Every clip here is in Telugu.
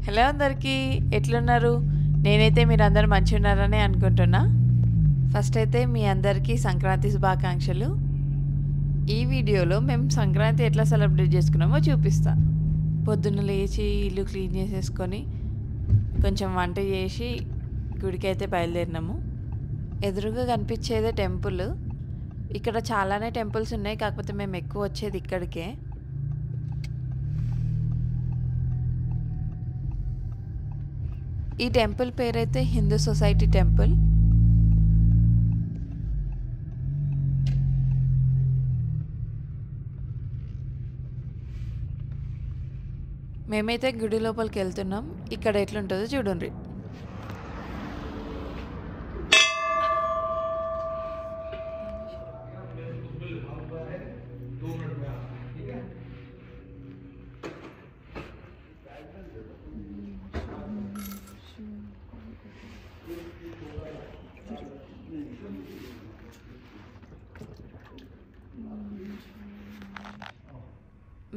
హలో అందరికీ, ఎట్లున్నారు? నేనైతే మీరందరూ మంచిగున్నారని అనుకుంటున్నా. ఫస్ట్ అయితే మీ అందరికీ సంక్రాంతి శుభాకాంక్షలు. ఈ వీడియోలో మేము సంక్రాంతి ఎట్లా సెలబ్రేట్ చేసుకున్నామో చూపిస్తా. పొద్దున్న లేచి ఇల్లు క్లీన్ చేసేసుకొని కొంచెం వంట చేసి గుడికైతే బయలుదేరినాము. ఎదురుగా కనిపించేదే టెంపుల్. ఇక్కడ చాలానే టెంపుల్స్ ఉన్నాయి, కాకపోతే మేము ఎక్కువ వచ్చేది ఇక్కడికే. ఈ టెంపుల్ పేరైతే హిందూ సొసైటీ టెంపుల్. మేమైతే గుడి లోపలికి వెళ్తున్నాం. ఇక్కడ ఎట్లుంటుందో చూడండి.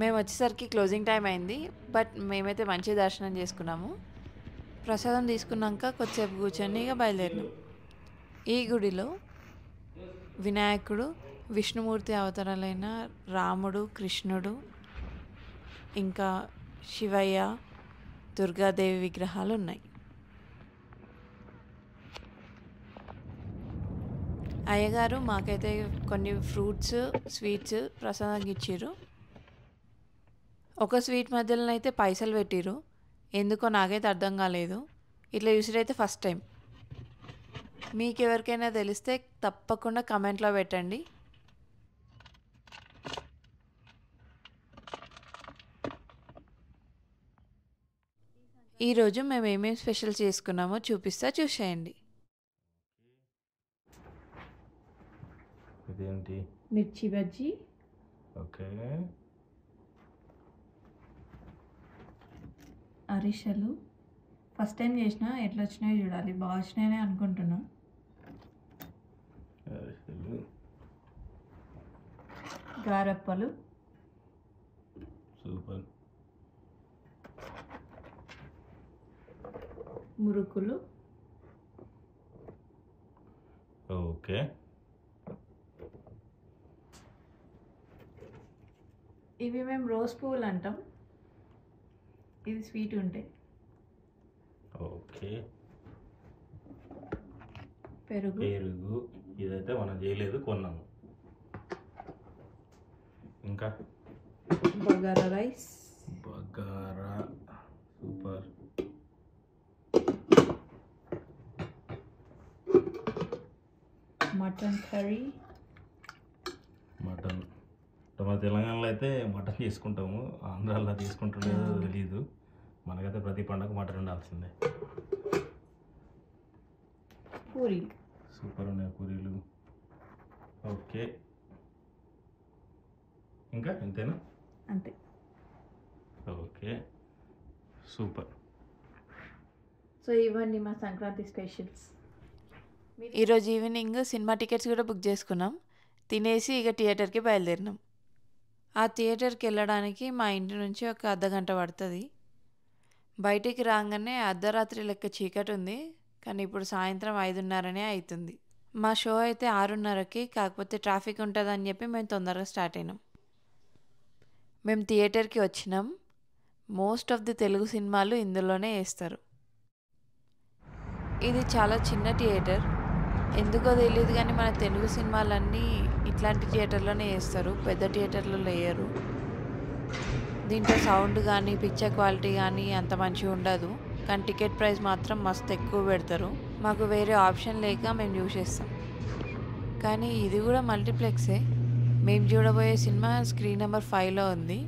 మేము వచ్చేసరికి క్లోజింగ్ టైం అయింది, బట్ మేమైతే మంచి దర్శనం చేసుకున్నాము. ప్రసాదం తీసుకున్నాక కొద్దిసేపు కూర్చొని ఇక బయలుదేరినాం. ఈ గుడిలో వినాయకుడు, విష్ణుమూర్తి అవతారాలైన రాముడు, కృష్ణుడు, ఇంకా శివయ్య, దుర్గాదేవి విగ్రహాలు ఉన్నాయి. అయ్యగారు మాకైతే కొన్ని ఫ్రూట్స్, స్వీట్స్ ప్రసాదంగా ఇచ్చారు. ఒక స్వీట్ మధ్యలో అయితే పైసలు పెట్టిరు, ఎందుకో నాకైతే అర్థం కాలేదు. ఇట్లా చూసిరైతే ఫస్ట్ టైం. మీకు ఎవరికైనా తెలిస్తే తప్పకుండా కమెంట్లో పెట్టండి. ఈరోజు మేము ఏమేమి స్పెషల్ చేసుకున్నామో చూపిస్తా, చూసేయండి. ఇదేంటి? మిర్చి బజ్జీ, ఓకే, అరిసెలు. ఫస్ట్ టైం చేసిన, ఎట్లా వచ్చినాయో చూడాలి. బాగా వచ్చినాయని అనుకుంటున్నా. అరిసెలు, గారప్పలు, సూపర్, మురుకులు, ఓకే, ఇవి మేము రోజ్ పువ్వులు అంటాం. ఇది స్వీట్ ఉంటాయి. ఓకే, పెరుగు, పెరుగు. ఇదైతే మనం చేయలేదు, కొన్నాము. ఇంకా bagara rice, bagara, super, mutton curry. Mutton. మన తెలంగాణలో అయితే మటన్ తీసుకుంటాము, ఆంధ్రాలో తీసుకుంటుండేదో తెలీదు. మనకైతే ప్రతి పండగ మటన్ ఉండాల్సిందే. పూరి, సూపర్ ఉన్నాయి పూరీలు. ఓకే, ఇంకా ఇంతేనా? అంతే. Okay, super. సో ఇవన్నీ మా సంక్రాంతి స్పెషల్స్. ఈరోజు ఈవినింగ్ సినిమా టికెట్స్ కూడా బుక్ చేసుకున్నాం. తినేసి ఇక థియేటర్కి బయలుదేరినాం. ఆ థియేటర్కి వెళ్ళడానికి మా ఇంటి నుంచి ఒక అర్ధగంట పడుతుంది. బయటికి రాగానే అర్ధరాత్రి లెక్క చీకటి ఉంది, కానీ ఇప్పుడు సాయంత్రం 5:30 అవుతుంది. మా షో అయితే 6:30కి, కాకపోతే ట్రాఫిక్ ఉంటుందని చెప్పి మేము తొందరగా స్టార్ట్ అయినాం. మేము థియేటర్కి వచ్చినాం. మోస్ట్ ఆఫ్ ది తెలుగు సినిమాలు ఇందులోనే వేస్తారు. ఇది చాలా చిన్న థియేటర్, ఎందుకో తెలియదు కానీ మన తెలుగు సినిమాలన్నీ ఇట్లాంటి థియేటర్లోనే వేస్తారు, పెద్ద థియేటర్లో వేయరు. దీంట్లో సౌండ్ కానీ పిక్చర్ క్వాలిటీ కానీ అంత మంచిగా ఉండదు, కానీ టికెట్ ప్రైస్ మాత్రం మస్తు ఎక్కువ పెడతారు. మాకు వేరే ఆప్షన్ లేక మేము చూసేస్తాం. కానీ ఇది కూడా మల్టీప్లెక్సే. మేము చూడబోయే సినిమా స్క్రీన్ నెంబర్ 5లో ఉంది.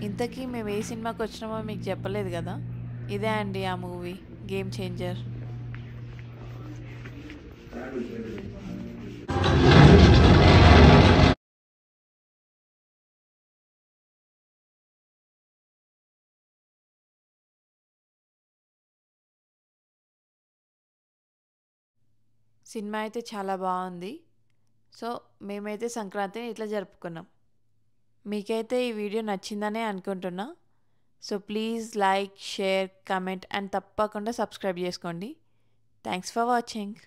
ఇంతకీ మేము ఏ సినిమాకి వచ్చినామో మీకు చెప్పలేదు కదా. ఇదే అండి ఆ మూవీ, గేమ్ చేంజర్. సినిమా అయితే చాలా బాగుంది. సో మేమైతే సంక్రాంతిని ఇట్లా జరుపుకున్నాం. మీకైతే ఈ వీడియో నచ్చిందనే అనుకుంటున్నా. So please like, share, comment and తప్పకుండా సబ్స్క్రైబ్ చేసుకోండి. Thanks for watching.